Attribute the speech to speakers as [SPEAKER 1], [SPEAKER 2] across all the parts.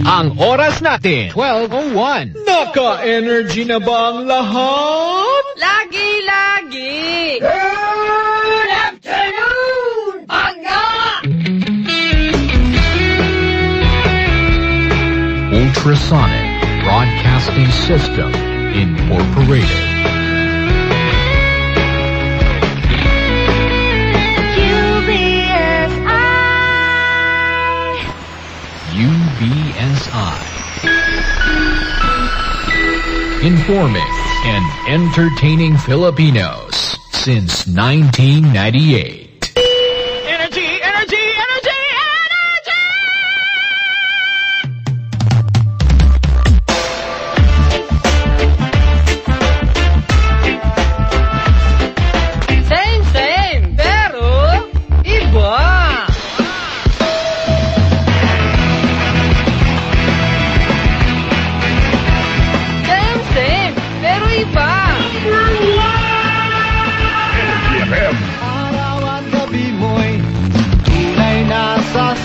[SPEAKER 1] Ang oras natin, 12:01. Naka-energy na ba ang lahat?
[SPEAKER 2] Lagi! Good afternoon! Panga!
[SPEAKER 1] Ultrasonic Broadcasting System Incorporated. UBSI. Informing and entertaining Filipinos since 1998. Energy! Energy! Energy! Energy!
[SPEAKER 2] Same, pero iba.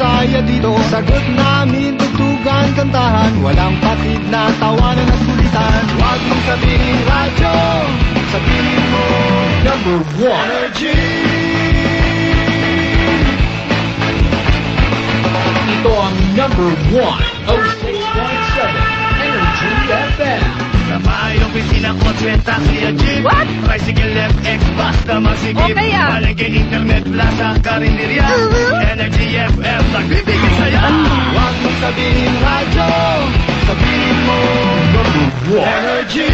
[SPEAKER 3] Saya dito, sagot namin, tugtugan, kantahan, walang patid na tawanan at kulitan. Huwag mong sabihin radyo, sabihin mo number 1 Energy.
[SPEAKER 1] Ito ang number 1 of 6.7 Energy FM.
[SPEAKER 4] Sa opisina ko, 30 siya jeep.
[SPEAKER 2] What?
[SPEAKER 4] Tricycle FX, basta magsigip.
[SPEAKER 2] Okay, ah.
[SPEAKER 4] Palengke, internet, plaza, karinderya. Energy FM, nagbibigay saya.
[SPEAKER 3] Huwag mong sabihin radyo, sabihin mo number 1 Energy.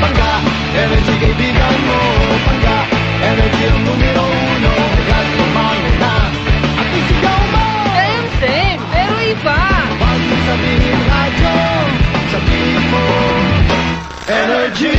[SPEAKER 3] Pagka, energy kaibigan mo. Pagka, energy ang numero 1. Agad kumain na at isigaw mo.
[SPEAKER 2] Same, pero iba.
[SPEAKER 3] Huwag mong sabihin radyo, sabihin mo energy.